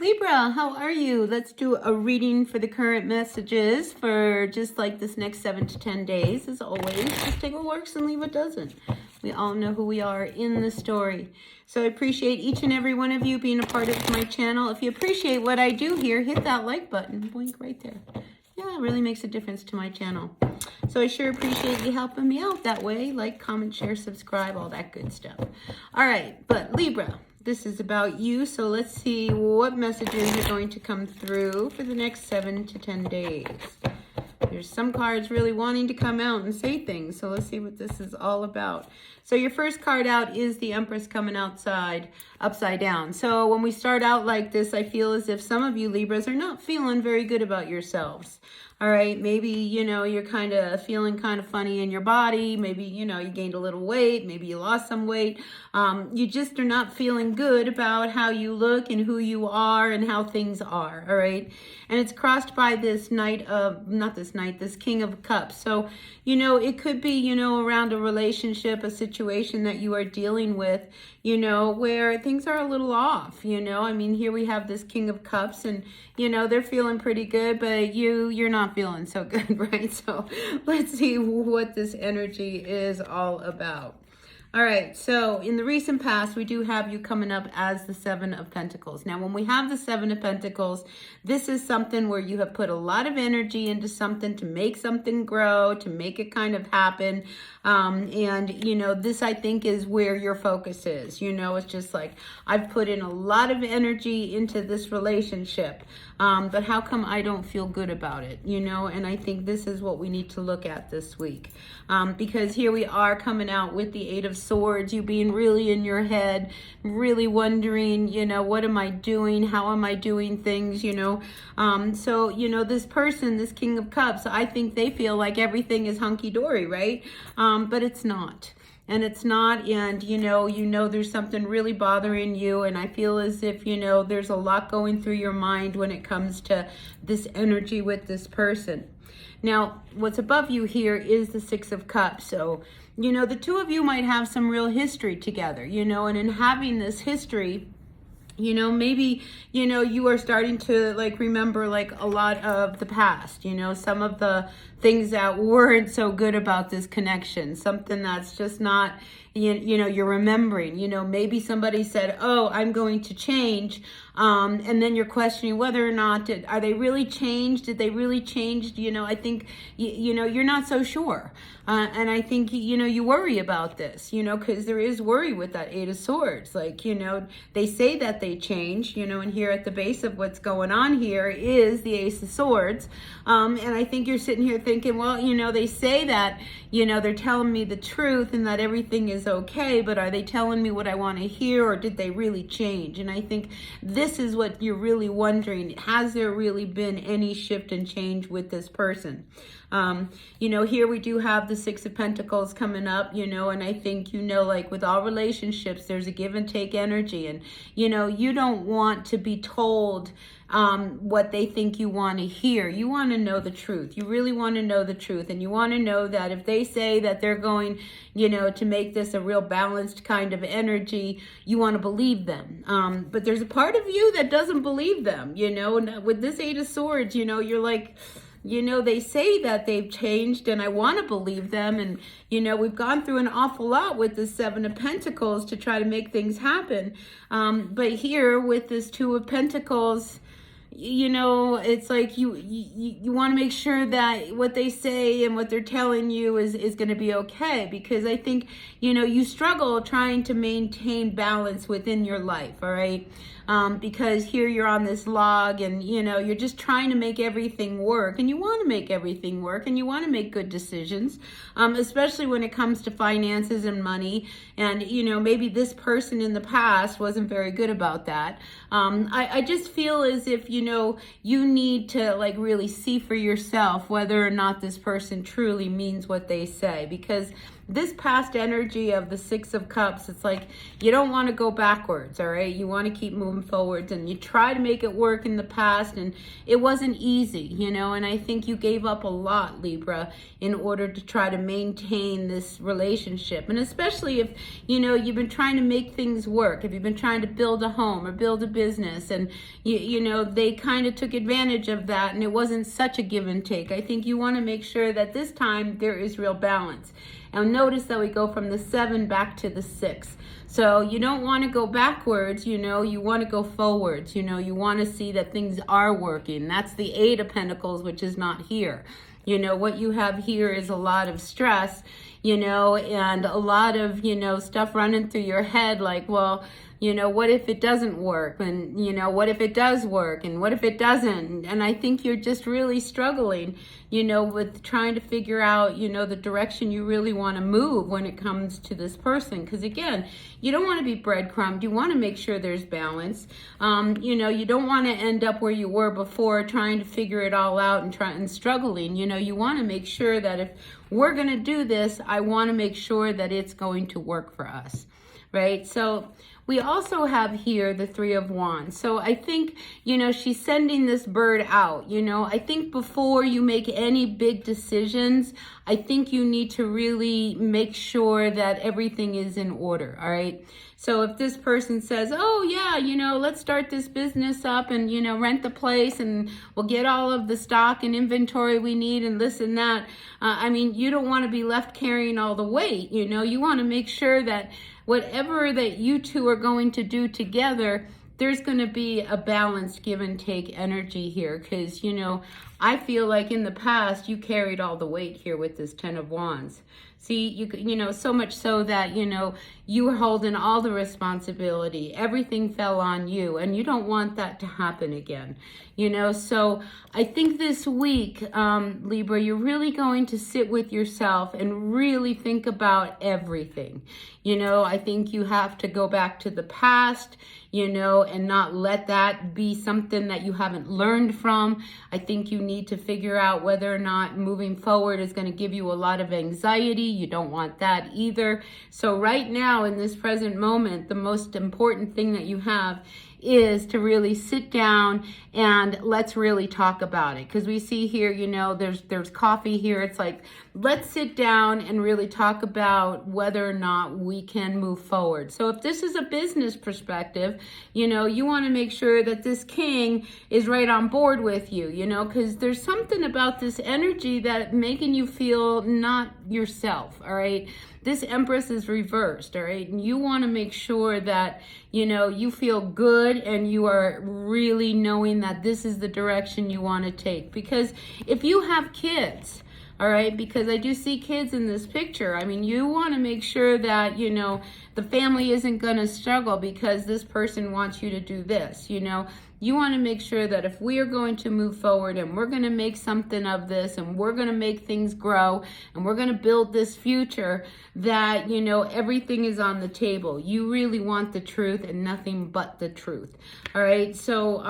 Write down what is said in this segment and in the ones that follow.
Libra, how are you? Let's do a reading for the current messages for just like this next 7 to 10 days. As always, just take what works and leave what doesn't. We all know who we are in the story. So I appreciate each and every one of you being a part of my channel. If you appreciate what I do here, hit that like button. Blink right there. Yeah, it really makes a difference to my channel. So I sure appreciate you helping me out that way. Like, comment, share, subscribe, all that good stuff. All right, but Libra, this is about you. So let's see what messages are going to come through for the next 7 to 10 days. There's some cards really wanting to come out and say things. So let's see what this is all about. So your first card out is the Empress coming upside down. So when we start out like this, I feel as if some of you Libras are not feeling very good about yourselves. All right, maybe, you're kind of feeling kind of funny in your body. Maybe, you gained a little weight. Maybe you lost some weight. You just are not feeling good about how you look and who you are and how things are. All right. And it's crossed by this this King of Cups. So, it could be, around a relationship, a situation that you are dealing with, where things are a little off, I mean, here we have this King of Cups and, they're feeling pretty good, but you're not feeling so good, right? So let's see what this energy is all about. All right, so in the recent past, we do have you coming up as the Seven of Pentacles. Now, when we have the Seven of Pentacles, this is something where you have put a lot of energy into something to make something grow, to make it kind of happen. This I think is where your focus is. It's just like, I've put in a lot of energy into this relationship, but how come I don't feel good about it? And I think this is what we need to look at this week. Because here we are coming out with the Eight of Swords, you being really in your head, really wondering, what am I doing? How am I doing things? This person, this King of Cups, I think they feel like everything is hunky-dory, right? But it's not. And it's not, and there's something really bothering you, and I feel as if, there's a lot going through your mind when it comes to this energy with this person. Now, what's above you here is the Six of Cups. So, the two of you might have some real history together, and in having this history, maybe, you are starting to remember a lot of the past, some of the things that weren't so good about this connection, something that's just not, you're remembering, maybe somebody said, oh, I'm going to change. And then you're questioning whether or not, are they really changed? Did they really change? I think, you're not so sure. And I think, you worry about this, because there is worry with that Eight of Swords. They say that they change, and here at the base of what's going on here is the Ace of Swords. And I think you're sitting here thinking, well, they say that, they're telling me the truth and that everything is okay, but are they telling me what I want to hear, or did they really change? And I think this is what you're really wondering. Has there really been any shift and change with this person? Here we do have the Six of Pentacles coming up, and I think, with all relationships, there's a give and take energy, and, you don't want to be told what they think you want to hear. You want to know the truth. You really want to know the truth. And you want to know that if they say that they're going, to make this a real balanced kind of energy, you want to believe them. But there's a part of you that doesn't believe them, and with this Eight of Swords, you're like, they say that they've changed and I want to believe them. And, we've gone through an awful lot with the Seven of Pentacles to try to make things happen. But here with this Two of Pentacles, it's like you want to make sure that what they say and what they're telling you is going to be okay, because I think, you struggle trying to maintain balance within your life, all right? Because here you're on this log and, you're just trying to make everything work, and you want to make everything work, and you want to make good decisions, especially when it comes to finances and money. And, maybe this person in the past wasn't very good about that. I just feel as if, you need to really see for yourself whether or not this person truly means what they say, because this past energy of the Six of Cups, it's like you don't want to go backwards, all right? You want to keep moving forwards, and you try to make it work in the past, and it wasn't easy, you know, and I think you gave up a lot, Libra, in order to try to maintain this relationship. And especially if, you know, you've been trying to make things work, if you've been trying to build a home or build a business, and you know, they kind of took advantage of that, and it wasn't such a give and take. I think you want to make sure that this time there is real balance. And notice that we go from the 7 back to the 6. So you don't want to go backwards, you know, you want to go forwards, you know, you want to see that things are working. That's the 8 of Pentacles, which is not here. You know, what you have here is a lot of stress, you know, and a lot of, you know, stuff running through your head like, well, you know, what if it doesn't work? And, you know, what if it does work? And what if it doesn't? And I think you're just really struggling, you know, with trying to figure out, you know, the direction you really want to move when it comes to this person. Because again, you don't want to be breadcrumbed. You want to make sure there's balance. You know, you don't want to end up where you were before, trying to figure it all out and struggling. You know, you want to make sure that if we're going to do this, I want to make sure that it's going to work for us. Right? So we also have here the 3 of Wands. So I think, you know, she's sending this bird out. You know, I think before you make any big decisions, I think you need to really make sure that everything is in order. All right. So if this person says, oh yeah, you know, let's start this business up and, you know, rent the place and we'll get all of the stock and inventory we need and this and that. I mean, you don't want to be left carrying all the weight. You know, you want to make sure that whatever that you two are going to do together, there's going to be a balanced give and take energy here. Because, you know, I feel like in the past you carried all the weight here with this 10 of Wands. See, you know, so much so that, you know, you were holding all the responsibility. Everything fell on you, and you don't want that to happen again. You know, so I think this week, Libra, you're really going to sit with yourself and really think about everything. You know, I think you have to go back to the past, you know, and not let that be something that you haven't learned from. I think you need to figure out whether or not moving forward is going to give you a lot of anxiety. You don't want that either. So right now in this present moment, the most important thing that you have is to really sit down and let's really talk about it. Because we see here, you know, there's coffee here. It's like, let's sit down and really talk about whether or not we can move forward. So if this is a business perspective, you know, you want to make sure that this king is right on board with you, you know, because there's something about this energy that making you feel not yourself, all right? This Empress is reversed, all right? And you want to make sure that, you know, you feel good and you are really knowing that this is the direction you want to take. Because if you have kids, all right, because I do see kids in this picture, I mean, you want to make sure that, you know, the family isn't going to struggle because this person wants you to do this, you know. You want to make sure that if we are going to move forward and we're going to make something of this and we're going to make things grow and we're going to build this future, that, you know, everything is on the table. You really want the truth and nothing but the truth. All right. So,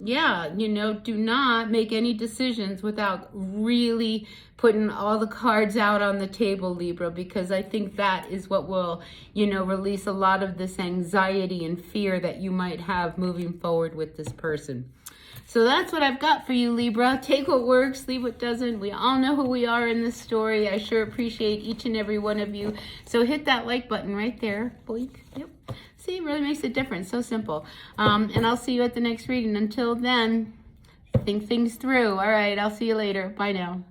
yeah, you know, do not make any decisions without really putting all the cards out on the table, Libra, because I think that is what will, you know, release a lot of this anxiety and fear that you might have moving forward with this person. So that's what I've got for you, Libra. Take what works, leave what doesn't. We all know who we are in this story. I sure appreciate each and every one of you. So hit that like button right there. Boink. Yep. See, it really makes a difference. So simple. And I'll see you at the next reading. Until then, think things through. All right, I'll see you later. Bye now.